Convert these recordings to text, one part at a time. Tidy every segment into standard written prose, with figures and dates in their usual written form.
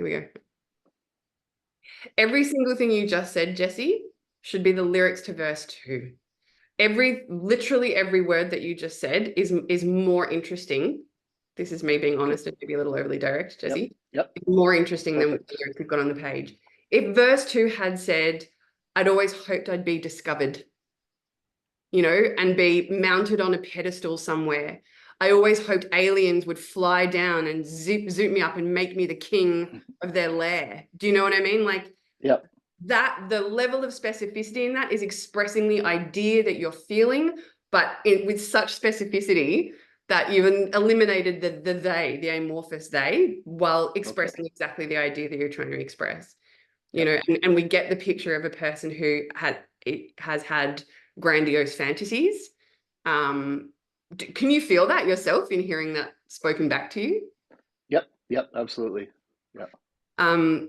Here we go. Every single thing you just said, Jesse, should be the lyrics to verse 2. Literally every word that you just said is more interesting. This is me being honest and maybe a little overly direct, Jesse. Yep. It's more interesting than what the lyrics we've got on the page. If verse 2 had said, I'd always hoped I'd be discovered, you know, and be mounted on a pedestal somewhere. I always hoped aliens would fly down and zoop me up and make me the king of their lair. Do you know what I mean? Like, Yep. that the level of specificity in that is expressing the idea that you're feeling, but with such specificity that you've eliminated the amorphous they, while expressing exactly the idea that you're trying to express. You know, and we get the picture of a person who has had grandiose fantasies. Can you feel that yourself in hearing that spoken back to you? Yep, absolutely. Yeah.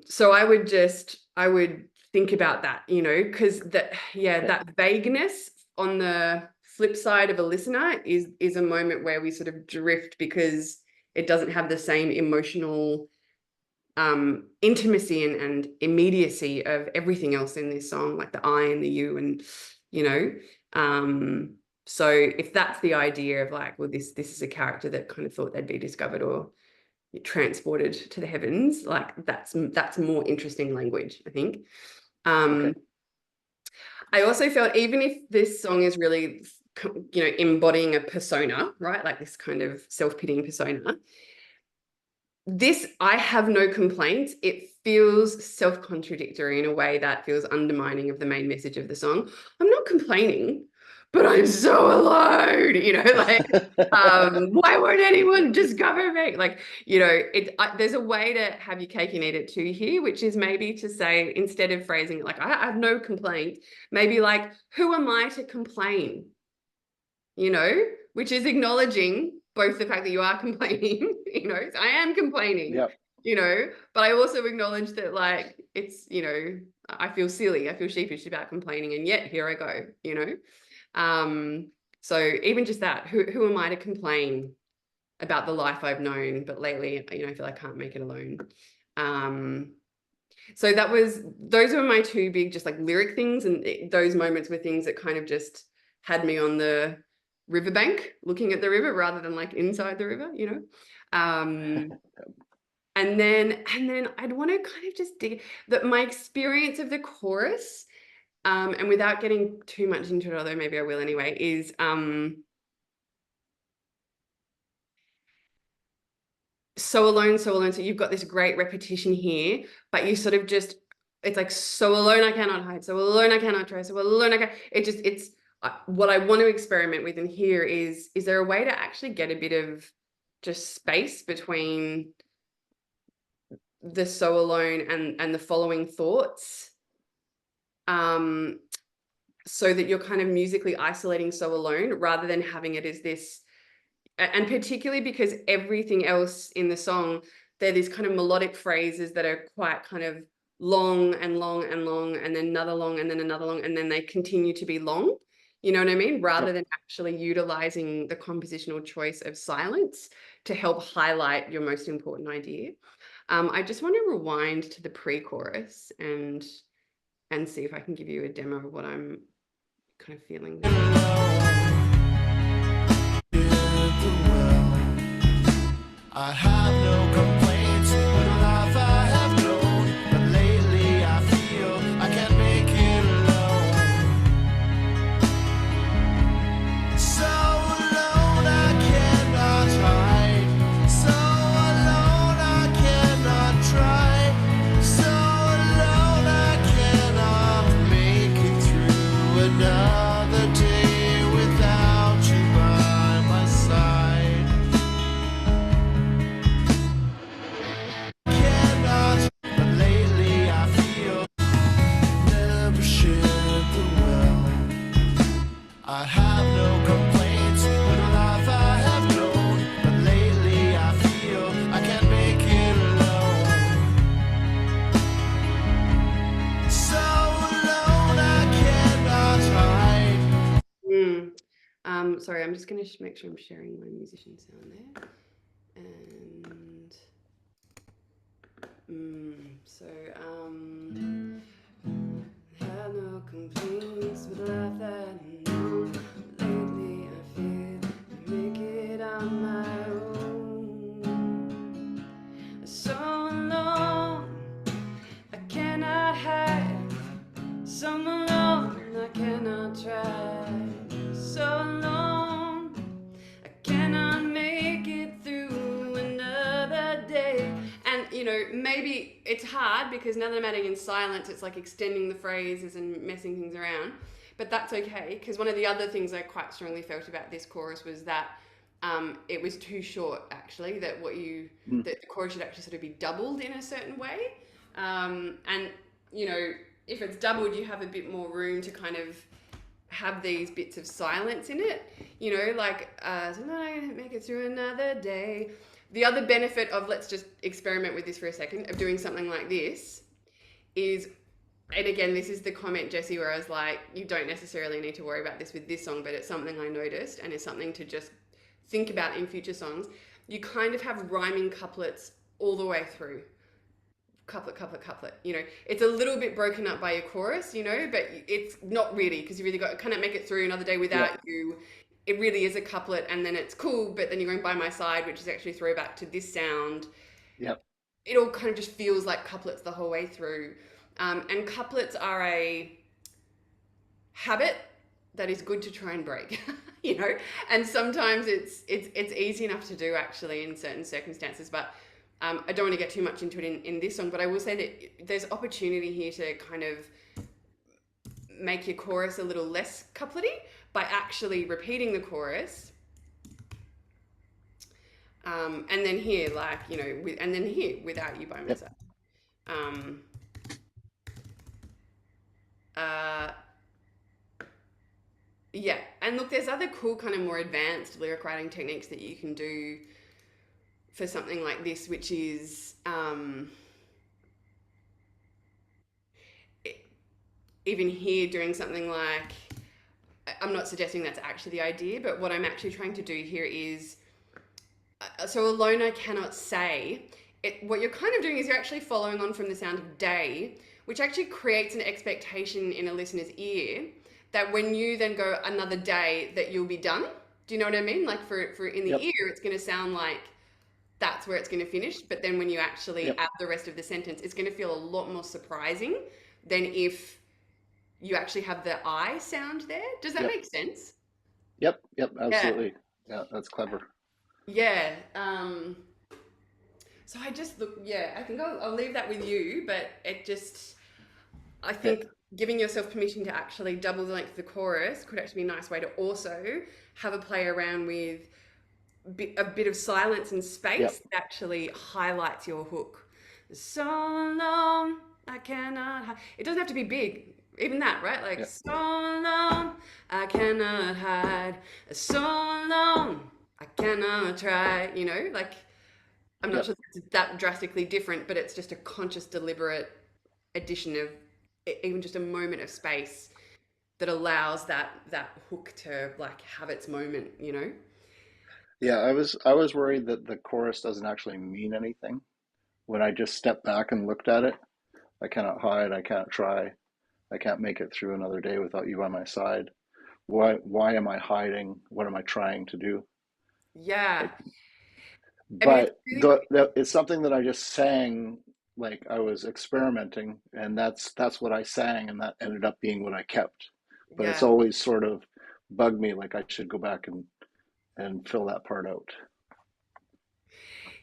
So I would think about that, you know, because that vagueness on the flip side of a listener is a moment where we sort of drift because it doesn't have the same emotional intimacy and immediacy of everything else in this song, like the I and the you, and you know. So if that's the idea of like, well, this is a character that kind of thought they'd be discovered or transported to the heavens, like that's more interesting language, I think. I also felt, even if this song is really, you know, embodying a persona, right, like this kind of self-pitying persona, this, I have no complaints. It feels self-contradictory in a way that feels undermining of the main message of the song. I'm not complaining, but I'm so alone, you know, like, why won't anyone discover me? Like, you know, there's a way to have your cake and eat it too here, which is maybe to say, instead of phrasing it like, I have no complaint, maybe like, who am I to complain? You know, which is acknowledging both the fact that you are complaining, you know, I am complaining, you know, but I also acknowledge that, like, it's, you know, I feel silly, I feel sheepish about complaining, and yet here I go, you know. So even just that, who am I to complain about the life I've known, but lately, you know, I feel I can't make it alone. So those were my two big just like lyric things, and those moments were things that kind of just had me on the riverbank looking at the river rather than like inside the river, you know. And then I'd want to kind of just dig that my experience of the chorus, and without getting too much into it, although maybe I will anyway, is so alone, so alone. So you've got this great repetition here, but you sort of just, it's like, so alone I cannot hide, so alone I cannot try, so alone I can, it's what I want to experiment with in here is there a way to actually get a bit of just space between the so alone and the following thoughts, so that you're kind of musically isolating so alone rather than having it as this, and particularly because everything else in the song, they're these kind of melodic phrases that are quite kind of long and long and long, and then another long and then another long, and then they continue to be long, you know what I mean? Rather than actually utilizing the compositional choice of silence to help highlight your most important idea. I just want to rewind to the pre-chorus and see if I can give you a demo of what I'm kind of feeling. I have no complaints with the life I have known, but lately I feel I can't make it alone. So alone I cannot hide, so alone I cannot try, so alone I cannot make it through another day without you by my side. I have no complaints with the life I have known, but lately I feel I can't make it alone. So alone I cannot hide. Sorry, I'm just going to make sure I'm sharing my musician sound there. And So, had no complaints with life that I know. Lately, I feel to make it on my own. So alone, I cannot hide. So alone, I cannot try. So alone, I cannot make it through another day. And maybe it's hard because now that I'm adding in silence, it's like extending the phrases and messing things around. But that's okay, because one of the other things I quite strongly felt about this chorus was that it was too short, actually, Mm. that the chorus should actually sort of be doubled in a certain way. And, you know, if it's doubled, you have a bit more room to kind of have these bits of silence in it, like so I make it through another day. The other benefit of, let's just experiment with this for a second, of doing something like this is, and again, this is the comment, Jesse, where I was like, you don't necessarily need to worry about this with this song, but it's something I noticed and it's something to just think about in future songs. You kind of have rhyming couplets all the way through. Couplet, couplet, couplet. It's a little bit broken up by your chorus, but it's not really, because you really got to kind of make it through another day Yeah. without you. It really is a couplet, and then it's cool, but then you're going by my side, which is actually a throwback to this sound. Yep. It all kind of just feels like couplets the whole way through. And couplets are a habit that is good to try and break, and sometimes it's easy enough to do, actually, in certain circumstances. But I don't want to get too much into it in this song, but I will say that there's opportunity here to kind of make your chorus a little less couplety by actually repeating the chorus. And then here, like, and then here, without you by my Yep. side. Um, uh, yeah, and look, there's other cool kind of more advanced lyric writing techniques that you can do for something like this, which is even here doing something like, I'm not suggesting that's actually the idea, but what I'm actually trying to do here is, so alone I cannot say. What you're kind of doing is you're actually following on from the sound of day, which actually creates an expectation in a listener's ear that when you then go another day, that you'll be done. Do you know what I mean? Like for in the Yep. ear, it's going to sound like that's where it's going to finish. But then when you actually Yep. add the rest of the sentence, it's going to feel a lot more surprising than if you actually have the I sound there. Does that Yep. make sense? Yep. Yep. Yeah. Absolutely. Yeah, that's clever. Yeah. So I just look, yeah, I think I'll leave that with you, but I Okay. think giving yourself permission to actually double the length of the chorus could actually be a nice way to also have a play around with a bit of silence and space Yep. that actually highlights your hook. So long, I cannot hide. It doesn't have to be big, even that, right? Like, Yep. so long, I cannot hide. So long, I cannot try. Like, I'm not Yep. sure it's that drastically different, but it's just a conscious, deliberate addition of even just a moment of space that allows that hook to like have its moment. Yeah, I was worried that the chorus doesn't actually mean anything. When I just stepped back and looked at it, I cannot hide, I can't try, I can't make it through another day without you by my side. Why am I hiding? What am I trying to do? Yeah. Like, I mean, it's but really it's something that I just sang, like I was experimenting, and that's what I sang, and that ended up being what I kept. But it's yeah. always sort of bugged me, like I should go back and fill that part out.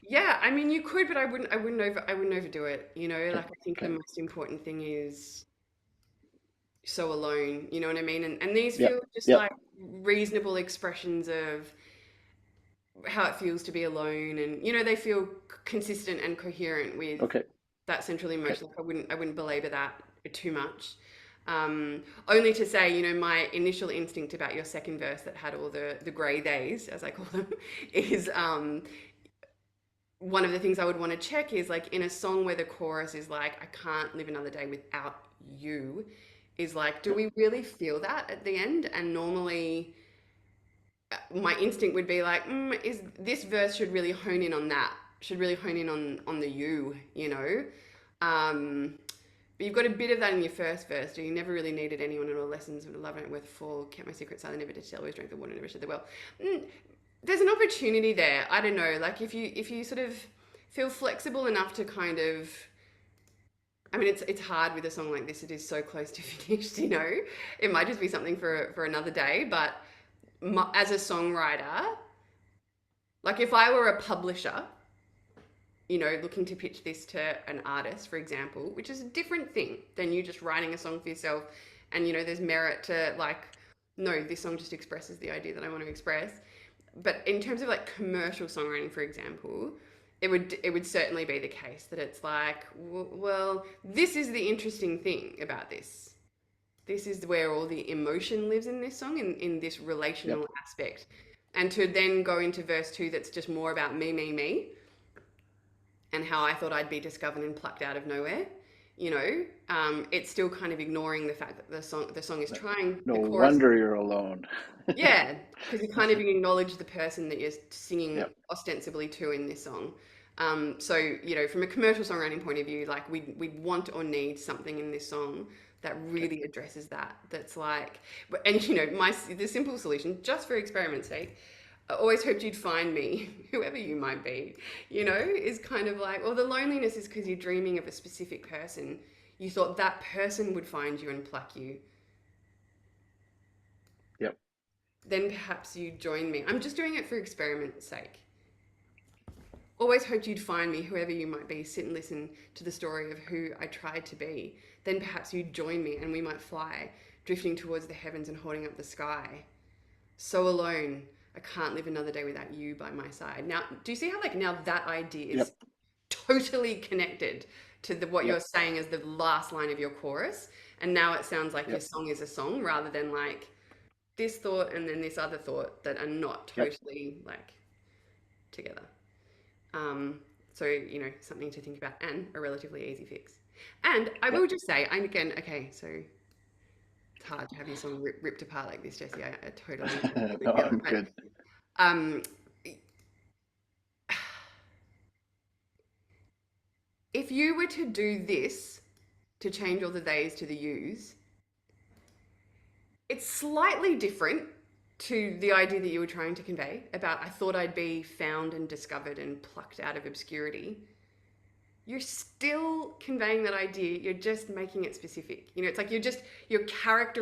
Yeah, I mean you could, but I wouldn't overdo it. Okay. Like I think the Okay. most important thing is so alone, you know what I mean? And these Yep. feel just Yep. like reasonable expressions of how it feels to be alone, and they feel consistent and coherent with Okay. that central Okay. emotion. Like I wouldn't belabor that too much. Only to say, my initial instinct about your second verse that had all the grey days, as I call them, is one of the things I would want to check is like in a song where the chorus is like, I can't live another day without you, is like, do Yep. we really feel that at the end? And normally my instinct would be like, is this verse should really hone in on that, should really hone in on the you, you know. But you've got a bit of that in your first verse. You never really needed anyone at all. Lessons of love and worth full. Kept my secret silent. Never did tell. Always drank the water. Never shared the well. Mm, there's an opportunity there. I don't know. Like if you sort of feel flexible enough to kind of. I mean, it's hard with a song like this. It is so close to finished. You know, it might just be something for another day. But as a songwriter, like if I were a publisher, you know, looking to pitch this to an artist, for example, which is a different thing than you just writing a song for yourself. And, you know, there's merit to like, no, this song just expresses the idea that I want to express. But in terms of like commercial songwriting, for example, it would certainly be the case that it's like, well, this is the interesting thing about this. This is where all the emotion lives in this song, in this Yep. relational aspect. And to then go into verse two, that's just more about me, and how I thought I'd be discovered and plucked out of nowhere. You know, it's still kind of ignoring the fact that the song is No, trying, no the chorus, wonder you're alone. yeah, because you can't even acknowledge the person that you're singing Yep. ostensibly to in this song. So you know, from a commercial songwriting point of view, like we'd want or need something in this song that Okay. really addresses that. That's like, and you know, the simple solution, just for experiment's sake, I always hoped you'd find me, whoever you might be, you know, is kind of like, well, the loneliness is because you're dreaming of a specific person. You thought that person would find you and pluck you. Yep. Then perhaps you join me. I'm just doing it for experiment's sake. Always hoped you'd find me, whoever you might be, sit and listen to the story of who I tried to be. Then perhaps you'd join me and we might fly, drifting towards the heavens and holding up the sky. So alone, I can't live another day without you by my side. Now, do you see how like now that idea is Yep. totally connected to what you're Yep. saying as the last line of your chorus, and now it sounds like your Yep. song is a song rather than like this thought and then this other thought that are not Yep. totally like together. Um, so you know, something to think about and a relatively easy fix. And I Yep. will just say, and again, okay, so it's hard to have your song ripped apart like this, Jesse. I totally No, feel it. I'm But good. um, if you were to do this to change all the theys to the yous, it's slightly different to the idea that you were trying to convey about I thought I'd be found and discovered and plucked out of obscurity. You're still conveying that idea, you're just making it specific. You know, it's like you're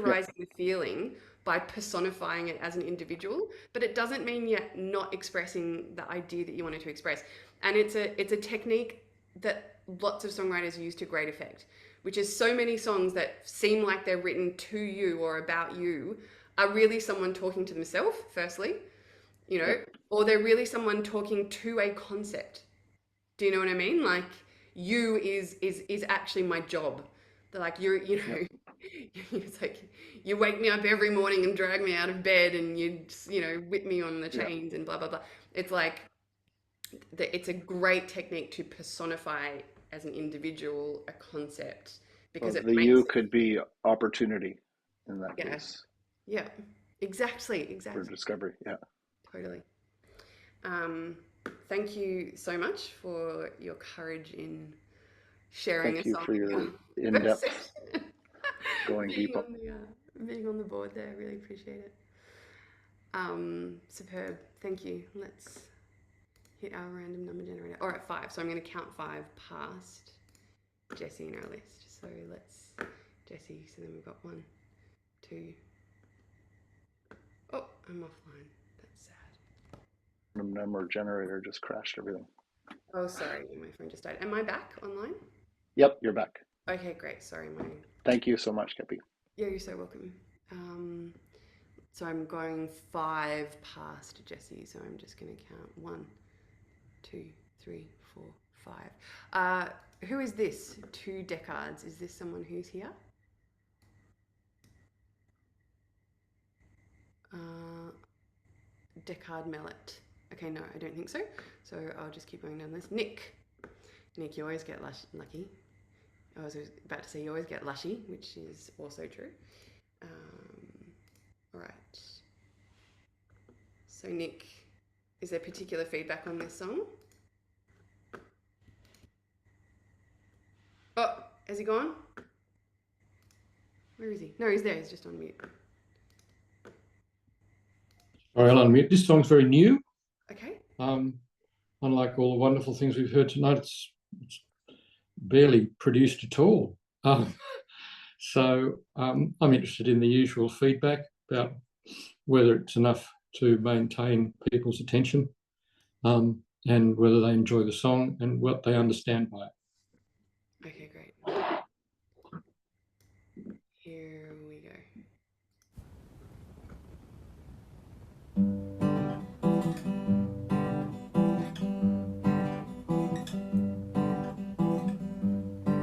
Yep. characterizing the feeling by personifying it as an individual, but it doesn't mean you're not expressing the idea that you wanted to express. And it's a technique that lots of songwriters use to great effect, which is so many songs that seem like they're written to you or about you are really someone talking to themselves, firstly, you know, Yep. or they're really someone talking to a concept. Do you know what I mean? Like you is actually my job. They're like you Yep. know, it's like you wake me up every morning and drag me out of bed and you know whip me on the Yep. chains and blah blah blah. It's like it's a great technique to personify as an individual a concept because Well, it the makes you it, could be opportunity in that yeah, case yeah, exactly, for exactly, discovery. Yeah. totally. Um, Thank you so much for your courage in sharing a Thank you song for in your your first in-depth session. going being deep. on being on the board there, I really appreciate it. Superb. Thank you. Let's hit our random number generator. Or at five. So I'm going to count five past Jesse in our list. So let's Jesse. So then we've got one, two. Oh, I'm offline. That's sad. Number generator just crashed everything. Oh, sorry, my phone just died. Am I back online? Yep, you're back. Okay, great. Sorry, my Thank you so much, Kepi. yeah, you're so welcome. So I'm going five past Jesse. So I'm just going to count one, two, three, four, five. Who is this? Two Decards. Is this someone who's here? Uh, Decard Mellet. Okay, no, I don't think so. So I'll just keep going down this. Nick. Nick, you always get lucky. I was about to say you always get lushy, which is also true. All right. So Nick, is there particular feedback on this song? Has he gone? Where is he? No, he's there. He's just on mute. Sorry, I'll unmute. This song's very new. Okay. Unlike all the wonderful things we've heard tonight, it's barely produced at all. So I'm interested in the usual feedback about whether it's enough to maintain people's attention, and whether they enjoy the song and what they understand by it. Okay, great. Here we go.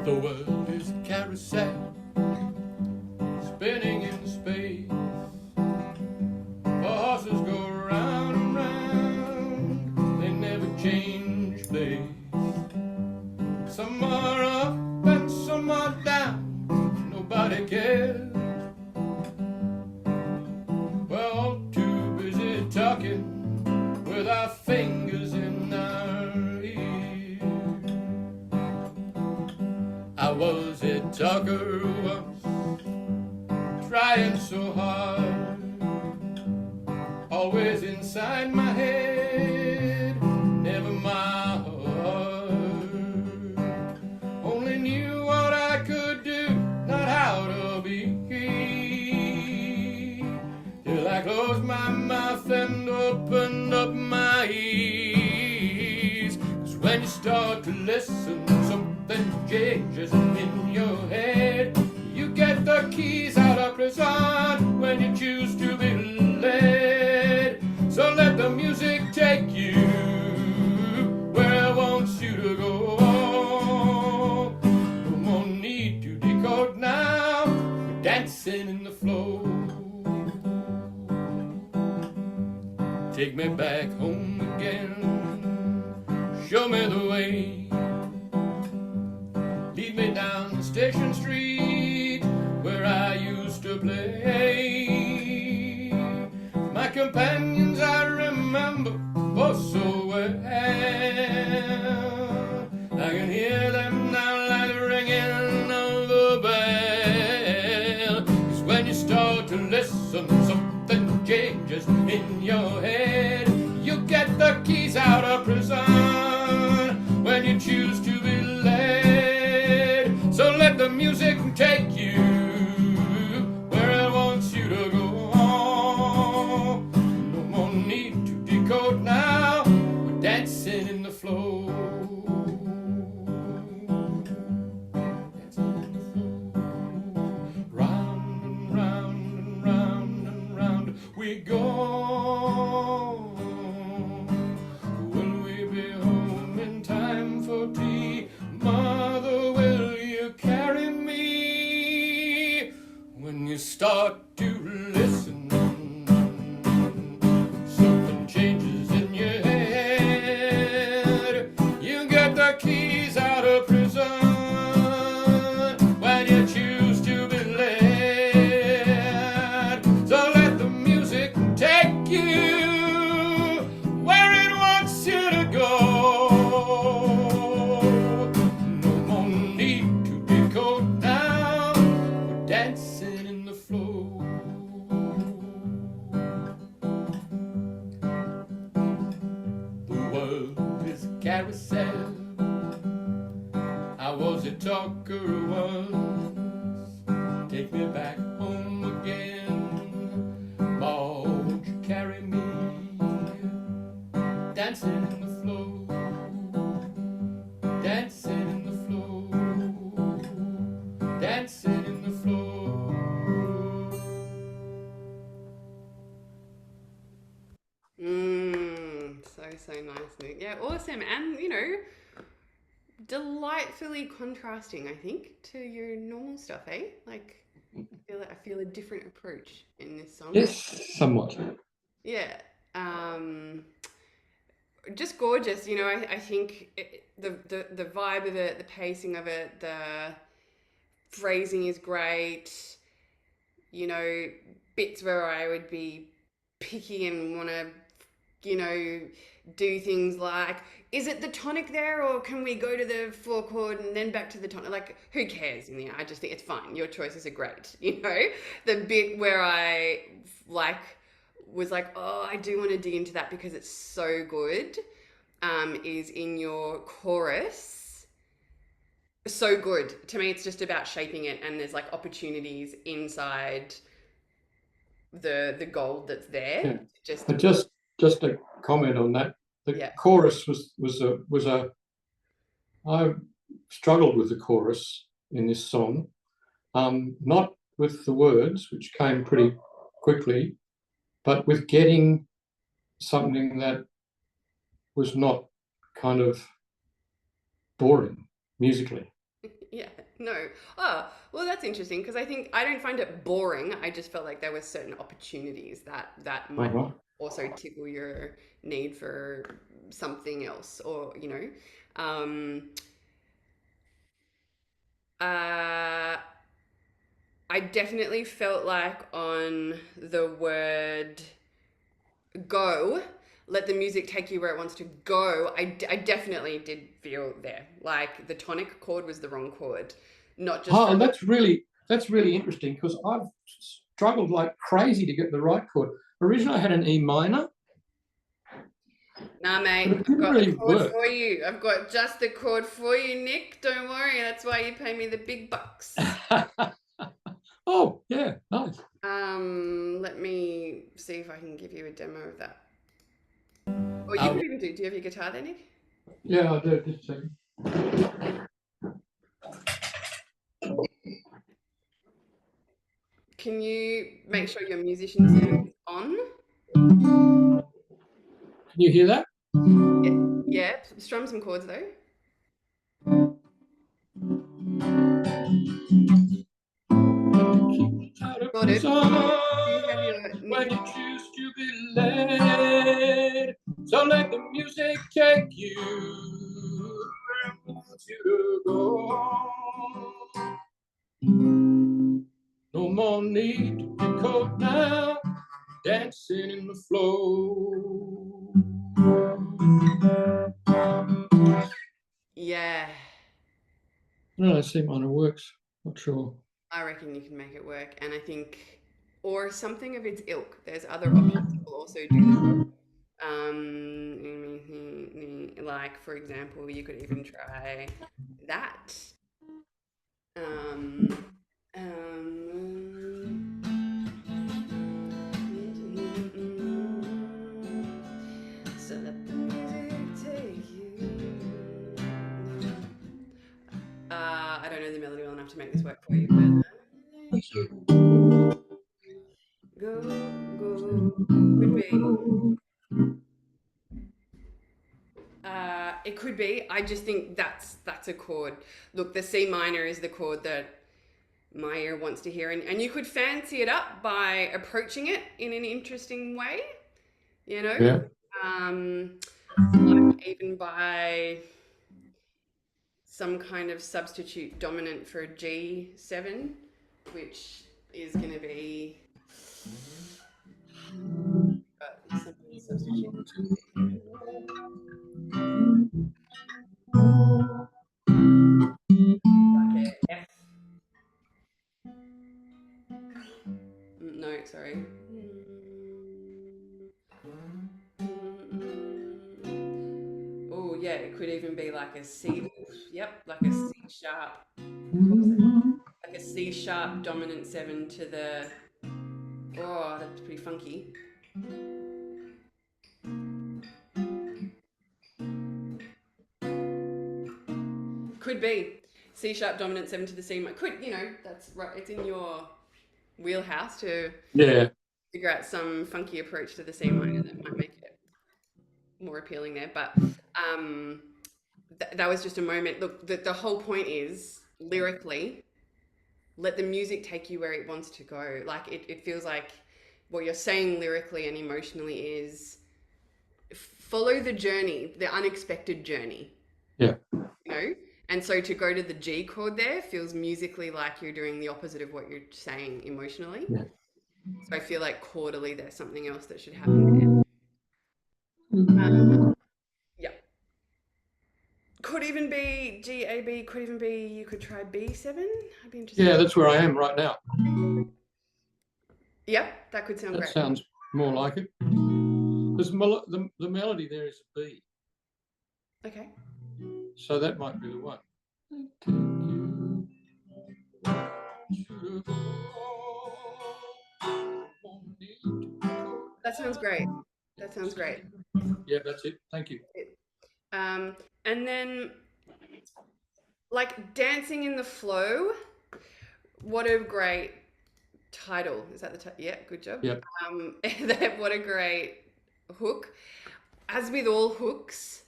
The world is a carousel, spinning in space. The horses go round and round, they never change place. Some are up and some are down, nobody cares. We're all too busy talking with our fingers in our ears. I was a talker once, trying so hard, always inside my head, never my heart. Only knew what I could do, not how to be. Till I closed my mouth and opened up my ears. 'Cause when you start to listen, something changes in your head. You get the keys out of prison when you choose to be led. So let the music take you where it wants you to go. No more need to decode now, we're dancing in the flow. Take me back home again, show me the way. Lead me down the station street where I used to play. My companions I remember oh so well. I can hear them now like the ringing of a bell. 'Cause when you start to listen, something changes in your head. You get the keys out of prison when you choose to be led. So let the music take you where it wants you to go. No more need to decode now, we're dancing in the flow. Dancing in the flow. Round and round and round and round we go. Will we be home in time for tea? Mother, will you carry me? When you start to listen, something changes in your head. You get the keys out of prison when you choose to be led. So let the music take you where it wants you to go. No more need to decode now, we're dancing in the flow. The world is a carousel, I was a talker once. Take me back home again, Ma, won't you carry me? Dancing in the flow, dancing in the flow, dancing in the flow. So nice, Nick. Yeah, awesome. And, you know, delightfully contrasting, I think, to your normal stuff, eh? Like, I feel a different approach in this song. Yes, somewhat. Yeah. Just gorgeous, you know. I think the vibe of it, the pacing of it, the phrasing is great. You know, bits where I would be picky and want to do things like, is it the tonic there, or can we go to the 4 chord and then back to the tonic? Like, who cares in the end? I just think it's fine. Your choices are great. The bit where I was like, oh, I do want to dig into that because it's so good, is in your chorus. So good. To me, it's just about shaping it, and there's like opportunities inside the gold that's there. Yeah. But just a comment on that. The chorus was a I struggled with the chorus in this song, not with the words, which came pretty quickly, but with getting something that was not kind of boring musically. Yeah, no. Oh, well, that's interesting, because I think I don't find it boring. I just felt like there were certain opportunities that might also tickle your need for something else, or I definitely felt like on the word go, let the music take you where it wants to go, I definitely did feel there like the tonic chord was the wrong chord, not just that's really interesting, because I've struggled like crazy to get the right chord. Originally I had an E minor. Nah, mate, I've got the chord for you. I've got just the chord for you, Nick. Don't worry, that's why you pay me the big bucks. Oh yeah, nice. Let me see if I can give you a demo of that. Or you could even do you have your guitar there, Nick? Yeah, I do. Just a second. Can you make sure your musician sound is on? Can you hear that? Yeah, strum some chords though. Got it. When you choose to be led, so let the music take you where it wants you to go. No more need to be caught now, dancing in the flow. Yeah. No, C minor works. Not sure. I reckon you can make it work, and I think, or something of its ilk. There's other options that will also do this. Like, for example, you could even try that. So let the music take you. I don't know the melody well enough to make this work for you, but go, could be. It could be. I just think that's a chord. Look, the C minor is the chord that my ear wants to hear, and you could fancy it up by approaching it in an interesting way, Yeah. Like even by some kind of substitute dominant for a G7, which is going to be substitute. Like a F. No, sorry. Oh yeah, it could even be like a C. Yep, like a C sharp. Like a C sharp dominant 7 to the. Oh, that's pretty funky. Could be C sharp dominant 7 to the C minor. Could, that's right. It's in your wheelhouse to figure out some funky approach to the C minor that might make it more appealing there. But that was just a moment. Look, the whole point is lyrically, let the music take you where it wants to go. Like it feels like what you're saying lyrically and emotionally is follow the journey, the unexpected journey. Yeah. And so to go to the G chord there feels musically like you're doing the opposite of what you're saying emotionally. Yeah. So I feel like chordally there's something else that should happen there. Yeah. Could even be G-A-B, could even be, you could try B7. I'd be interested. Yeah, that's where I am right now. Yep, that could sound That great. sounds more like it. There's the melody there is a B. Okay. So that might be the one. That sounds great. That sounds great. Yeah, that's it. Thank you. And then like Dancing in the Flow, what a great title. Is that the title? Yeah, good job. Yep. What a great hook. As with all hooks,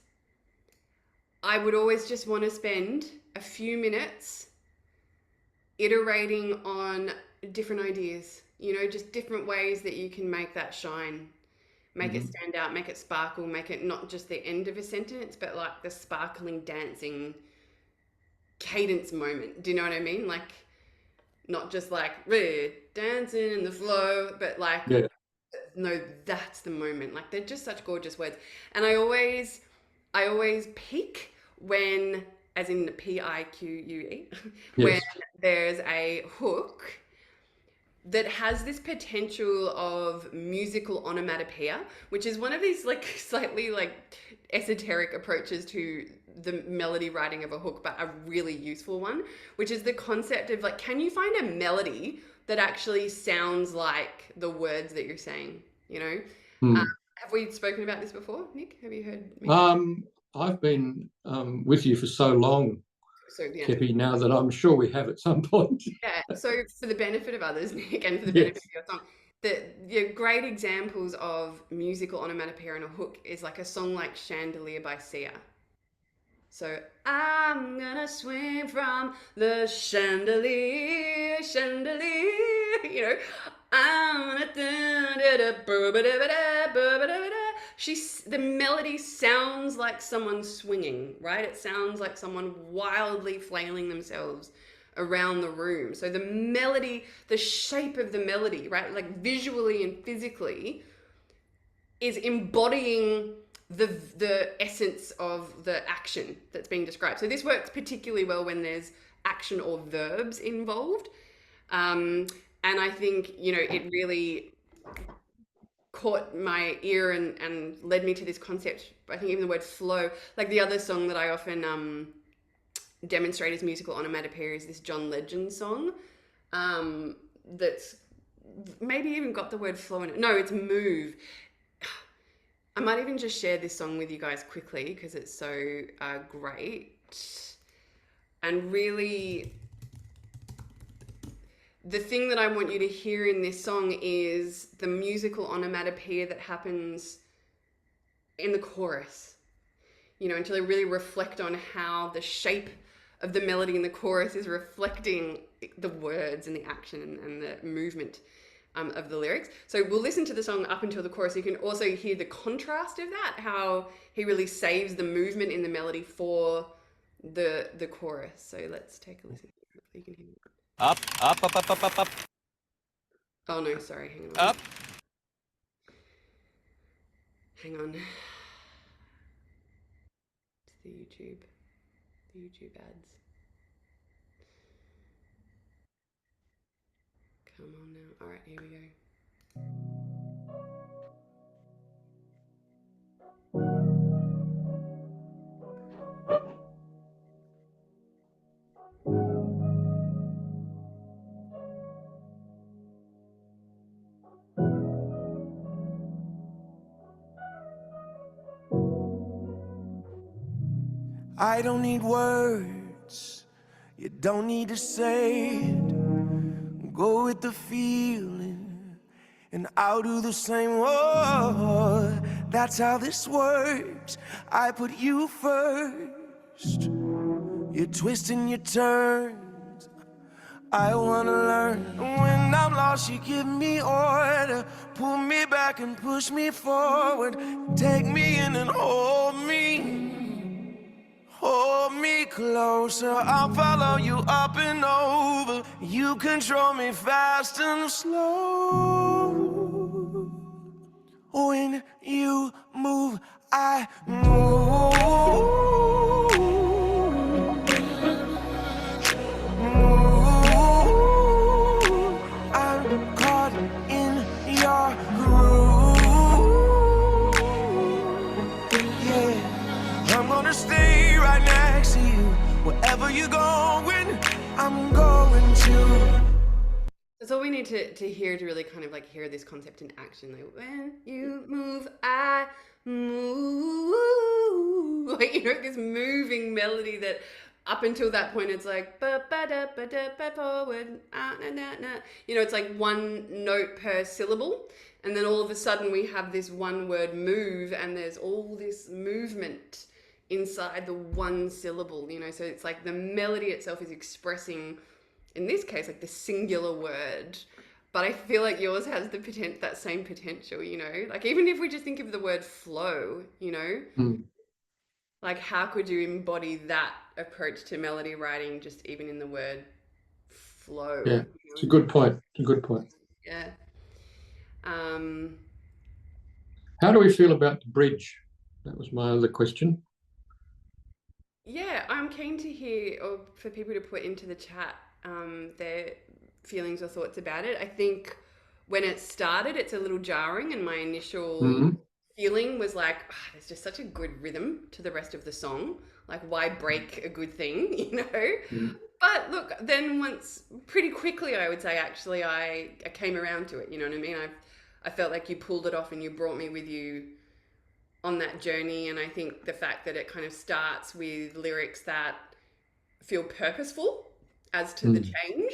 I would always just want to spend a few minutes iterating on different ideas, you know, just different ways that you can make that shine, make it stand out, make it sparkle, make it not just the end of a sentence, but like the sparkling, dancing cadence moment. Do you know what I mean? Like, not just like we're dancing in the flow, but like, Yeah. no, that's the moment. Like, they're just such gorgeous words. And I always peak when, as in the P-I-Q-U-E, when Yes. there's a hook that has this potential of musical onomatopoeia, which is one of these like slightly like esoteric approaches to the melody writing of a hook, but a really useful one, which is the concept of like, can you find a melody that actually sounds like the words that you're saying, you know? Have we spoken about this before, Nick? Have you heard me? I've been with you for so long, So yeah. Kepi, now that I'm sure we have at some point. Yeah, so for the benefit of others, Nick, and for the Yes. benefit of your song, the great examples of musical onomatopoeia and a hook is like a song like Chandelier by Sia. So I'm gonna swing from the chandelier, you know, I'm gonna the melody sounds like someone swinging, right? It sounds like someone wildly flailing themselves around the room. So the melody, the shape of the melody, right? Like visually and physically is embodying the essence of the action that's being described. So this works particularly well when there's action or verbs involved. And I think, you know, it really caught my ear and led me to this concept. I think even the word flow, like the other song that I often demonstrate as musical onomatopoeia is this John Legend song that's maybe even got the word flow in it. No, it's move. I might even just share this song with you guys quickly because it's so great. And really, the thing that I want you to hear in this song is the musical onomatopoeia that happens in the chorus. You know, until I really reflect on how the shape of the melody in the chorus is reflecting the words and the action and the movement of the lyrics. So we'll listen to the song up until the chorus. You can also hear the contrast of that, how he really saves the movement in the melody for the chorus. So let's take a listen. Hopefully you can hear it. Up, up, up, up, up, up, up. Oh no, sorry, hang on. Up. Hang on. It's the YouTube ads. Come on now. All right, here we go. I don't need words, you don't need to say it. Go with the feeling, and I'll do the same. Oh, that's how this works. I put you first. You're twisting your turns. I wanna learn. When I'm lost, you give me order. Pull me back and push me forward. Take me in and hold me. Hold me closer, I'll follow you up and over. You control me fast and slow. When you move, I move. I'm caught in your groove. Yeah, I'm gonna stay right next to you. Wherever you're going, I'm going to. That's all we need to hear to really kind of like hear this concept in action. Like when you move, I move. Like, you know, this moving melody that up until that point it's like ba ba da ba da ba forward na na na. You know, it's like one note per syllable, and then all of a sudden we have this one word move, and there's all this movement inside the one syllable. You know, so it's like the melody itself is expressing, in this case, like the singular word, but I feel like yours has the that same potential, you know, like even if we just think of the word flow, you know, like how could you embody that approach to melody writing just even in the word flow? Yeah, you it's a know? good point. It's a good point. Yeah. How do we feel about the bridge? That was my other question. Yeah, I'm keen to hear, or for people to put into the chat, their feelings or thoughts about it. I think when it started, it's a little jarring, and my initial feeling was like, "Ah, there's just such a good rhythm to the rest of the song. Like, why break a good thing, you know?" But look, then once, pretty quickly, I would say, actually, I came around to it. You know what I mean? I felt like you pulled it off and you brought me with you on that journey. And I think the fact that it kind of starts with lyrics that feel purposeful as to the change,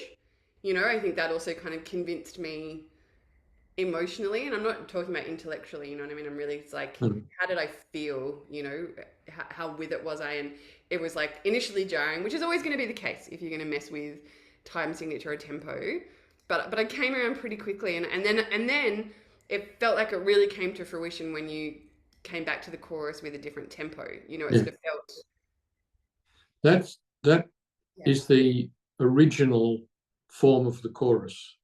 you know, I think that also kind of convinced me emotionally. And I'm not talking about intellectually, you know what I mean? I'm really, it's like, how did I feel, you know, how with it was I? And it was like initially jarring, which is always going to be the case if you're going to mess with time signature or tempo. But I came around pretty quickly, and then it felt like it really came to fruition when you came back to the chorus with a different tempo. You know, it sort of felt that is the original form of the chorus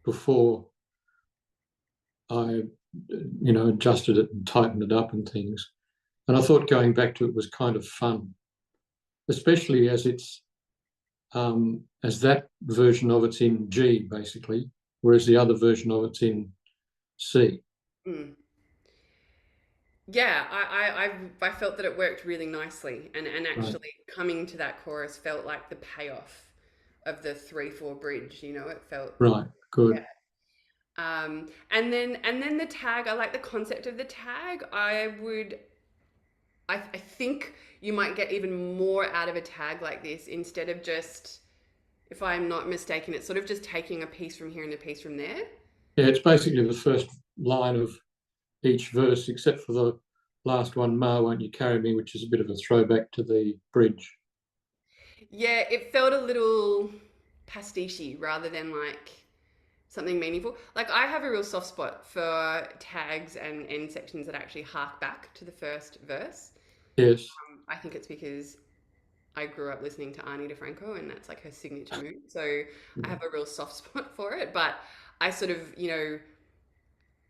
before I, you know, adjusted it and tightened it up and things. And I thought going back to it was kind of fun, especially as it's as that version of it's in G basically, whereas the other version of it's in C. Yeah, I felt that it worked really nicely, and actually coming to that chorus felt like the payoff of the 3/4 bridge. You know, it felt Right, good. Yeah. And then the tag. I like the concept of the tag. I think you might get even more out of a tag like this instead of just, if I'm not mistaken, it's sort of just taking a piece from here and a piece from there. Yeah, it's basically the first line of each verse, except for the last one, Ma, Won't You Carry Me, which is a bit of a throwback to the bridge. Yeah, it felt a little pastiche rather than like something meaningful. Like I have a real soft spot for tags and end sections that actually hark back to the first verse. Yes. I think it's because I grew up listening to Ani DeFranco, and that's like her signature move. So I have a real soft spot for it. But I sort of, you know,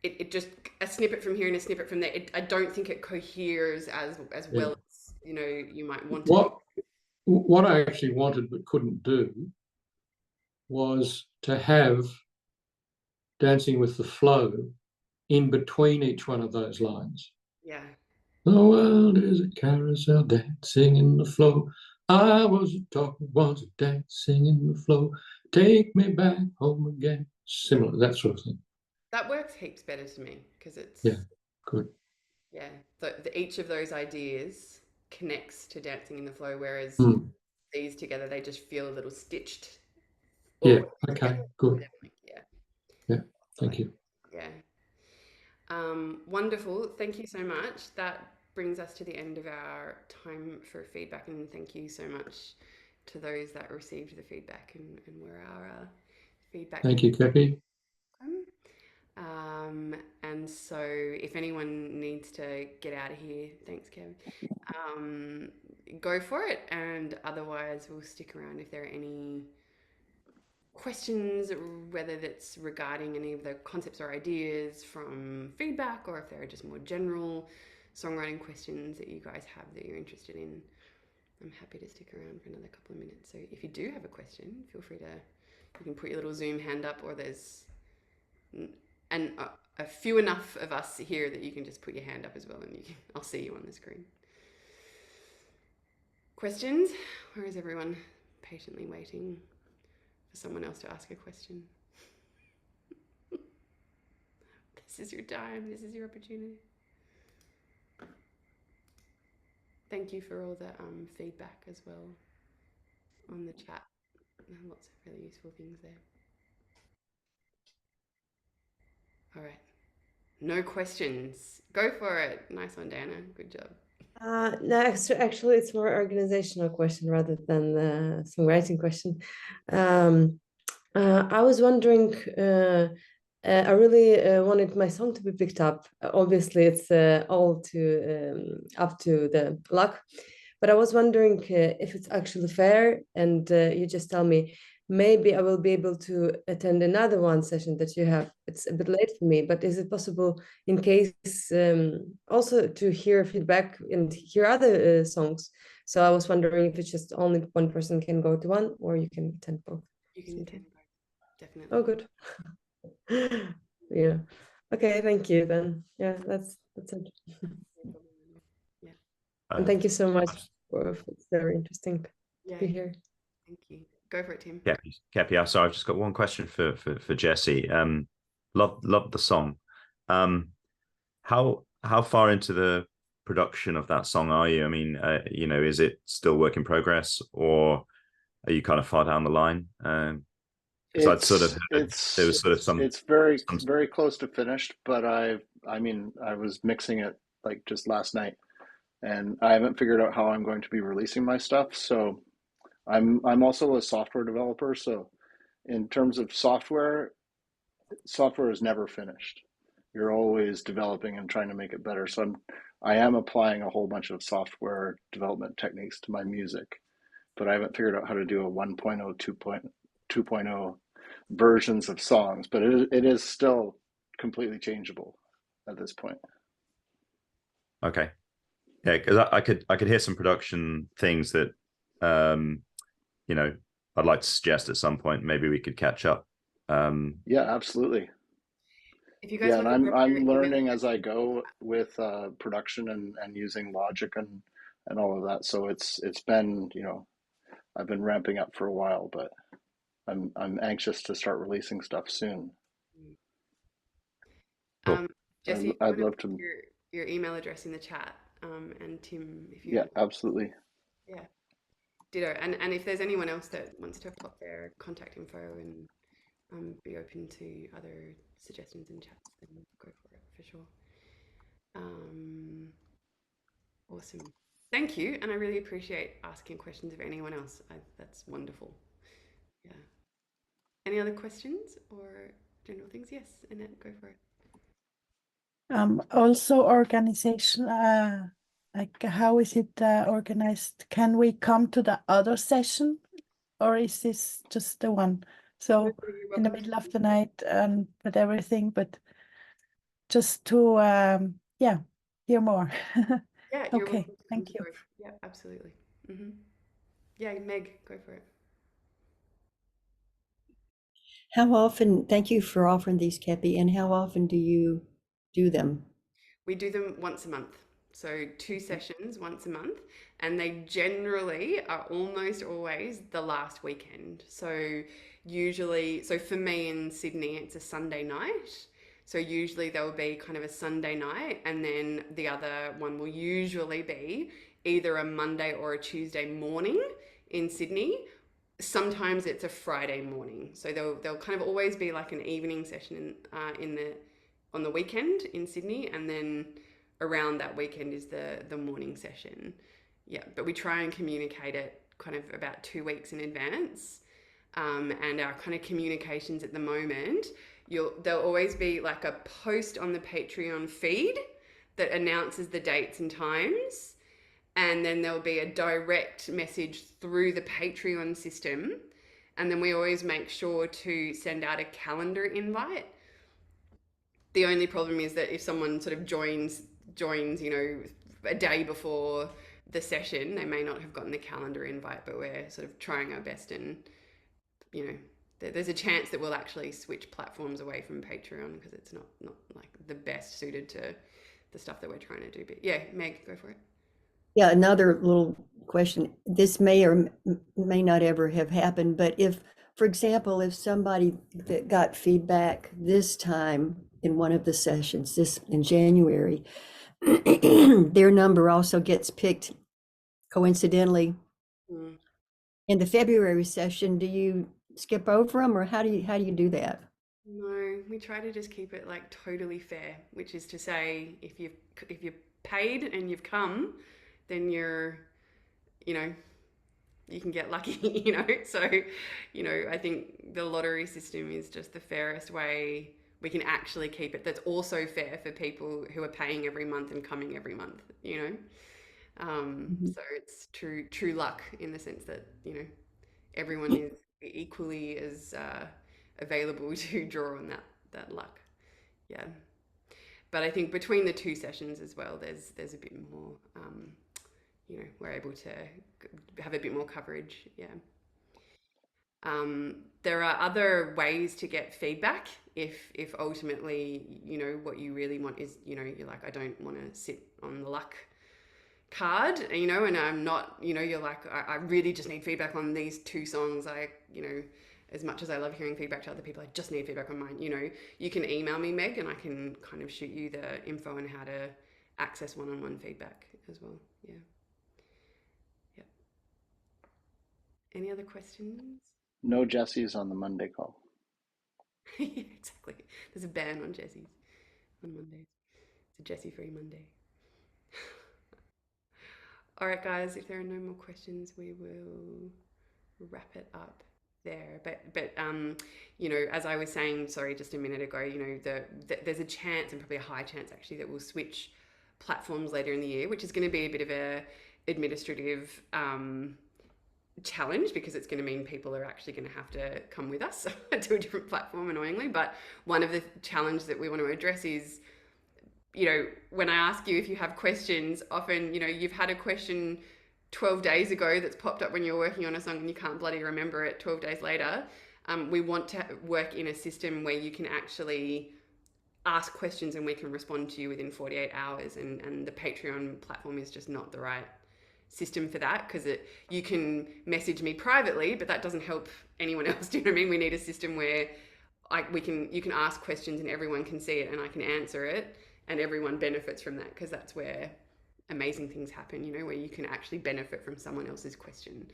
it just a snippet from here and a snippet from there. I don't think it coheres as well as, you know, you might want to. What I actually wanted but couldn't do was to have Dancing with the Flow in between each one of those lines. Yeah. The world is a carousel dancing in the flow. I was a talker, was a dancing in the flow. Take me back home again. Similar, that sort of thing. That works heaps better to me because it's good. Yeah, each of those ideas connects to Dancing in the Flow, whereas these together they just feel a little stitched. Yeah. Okay. Good. Yeah. Thank you. Yeah. Wonderful. Thank you so much. That brings us to the end of our time for feedback, and thank you so much to those that received the feedback and were our feedback. Thank you, Kepi. And so if anyone needs to get out of here, thanks, Kev, go for it. And otherwise we'll stick around if there are any questions, whether that's regarding any of the concepts or ideas from feedback, or if there are just more general songwriting questions that you guys have that you're interested in, I'm happy to stick around for another couple of minutes. So if you do have a question, feel free to, you can put your little Zoom hand up, or there's a few enough of us here that you can just put your hand up as well, and I'll see you on the screen. Questions? Where is everyone patiently waiting for someone else to ask a question? This is your time. This is your opportunity. Thank you for all the feedback as well on the chat. Lots of really useful things there. All right. No questions. Go for it. Nice one, Dana. Good job. No, actually, it's more organizational question rather than the songwriting question. I was wondering, I really wanted my song to be picked up. Obviously, it's all up to the luck, but I was wondering if it's actually fair, and you just tell me, maybe I will be able to attend another one session that you have. It's a bit late for me, but is it possible in case also to hear feedback and hear other songs? So I was wondering if it's just only one person can go to one, or you can attend both. You can attend both, definitely. Oh, good. Yeah. Okay, thank you then. Yeah, that's it. Yeah. And thank you so much it's very interesting to be here. Thank you. Go for it, Tim. Kepi, I'm sorry, I've just got one question for Jessie. Love the song. How far into the production of that song are you? I mean, is it still work in progress, or are you kind of far down the line? Because I'd sort of heard there was sort of some. It's very close to finished, but I was mixing it like just last night, and I haven't figured out how I'm going to be releasing my stuff. So I'm also a software developer. So in terms of software is never finished. You're always developing and trying to make it better. So I am applying a whole bunch of software development techniques to my music, but I haven't figured out how to do a 1.0, 2.0 versions of songs, but it is still completely changeable at this point. Okay. Yeah, because I could hear some production things that I'd like to suggest at some point. Maybe we could catch up. Yeah, absolutely. If you guys and I'm learning as I go with production and using Logic and all of that. So it's been, I've been ramping up for a while, but I'm anxious to start releasing stuff soon. Cool. Jessie, I'd love to. Your email address in the chat, and Tim, if you. Yeah, absolutely. Yeah, ditto. And if there's anyone else that wants to pop their contact info and be open to other suggestions in chats, then go for it for sure. Awesome. Thank you, and I really appreciate asking questions of anyone else. That's wonderful. Yeah. Any other questions or general things? Yes, Annette, go for it. Also organization, like how is it organized? Can we come to the other session, or is this just the one? So in the middle of the night and with everything, but just to hear more. Yeah. Okay, thank you. Yeah, absolutely. Yeah, Meg, go for it. How often, thank you for offering these, Kepi, and how often do you do them? We do them once a month. So 2 sessions once a month, and they generally are almost always the last weekend. So usually, for me in Sydney, it's a Sunday night. So usually there will be kind of a Sunday night, and then the other one will usually be either a Monday or a Tuesday morning in Sydney. Sometimes it's a Friday morning. So they'll kind of always be like an evening session on the weekend in Sydney, and then around that weekend is the morning session. Yeah, but we try and communicate it kind of about 2 weeks in advance. And our kind of communications at the moment, there'll always be like a post on the Patreon feed that announces the dates and times. And then there'll be a direct message through the Patreon system. And then we always make sure to send out a calendar invite. The only problem is that if someone sort of joins joins, you know, a day before the session, they may not have gotten the calendar invite, but we're sort of trying our best, and you know, there's a chance that we'll actually switch platforms away from Patreon because it's not like the best suited to the stuff that we're trying to do. But yeah, Meg, go for it. Yeah, another little question. This may or may not ever have happened, but if, for example, if somebody that got feedback this time in one of the sessions, this in January, their number also gets picked coincidentally in the February session, do you skip over them, or how do you do that? No, we try to just keep it like totally fair, which is to say, if you're paid and you've come, then you're, you know, you can get lucky, you know. So, you know, I think the lottery system is just the fairest way we can actually keep it. That's also fair for people who are paying every month and coming every month, you know. So it's true luck in the sense that, you know, everyone is equally as available to draw on that luck. Yeah. But I think between the two sessions as well, there's a bit more, you know, we're able to have a bit more coverage. Yeah. There are other ways to get feedback if ultimately, you know, what you really want is, you know, you're like, I don't want to sit on the luck card, you know, and I'm not, you know, you're like, I really just need feedback on these two songs. You know, as much as I love hearing feedback to other people, I just need feedback on mine. You know, you can email me, Meg, and I can kind of shoot you the info on how to access one-on-one feedback as well. Yeah. Yeah. Any other questions? No Jessies on the Monday call. Yeah, exactly. There's a ban on Jessies on Mondays. It's a Jessie-free Monday. All right, guys, if there are no more questions, we will wrap it up there. But you know, as I was saying, sorry, just a minute ago, you know, there's a chance, and probably a high chance actually, that we'll switch platforms later in the year, which is going to be a bit of a administrative challenge, because it's going to mean people are actually going to have to come with us to a different platform, annoyingly. But one of the challenges that we want to address is, you know, when I ask you if you have questions, often, you know, you've had a question 12 days ago that's popped up when you're working on a song and you can't bloody remember it 12 days later. We want to work in a system where you can actually ask questions and we can respond to you within 48 hours. And the Patreon platform is just not the right system for that, because you can message me privately, but that doesn't help anyone else. Do you know what I mean? We need a system where you can ask questions and everyone can see it and I can answer it, and everyone benefits from that, because that's where amazing things happen, you know, where you can actually benefit from someone else's question.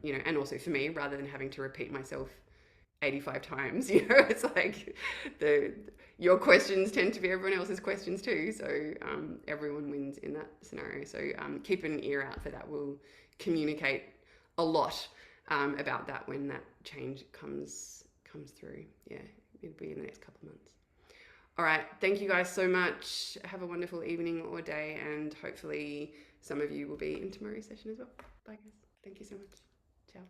You know, and also for me, rather than having to repeat myself 85 times, you know, it's like your questions tend to be everyone else's questions too. So everyone wins in that scenario. So keep an ear out for that. We'll communicate a lot about that when that change comes through. Yeah, it'll be in the next couple of months. All right. Thank you guys so much. Have a wonderful evening or day, and hopefully some of you will be in tomorrow's session as well. Bye guys. Thank you so much. Ciao.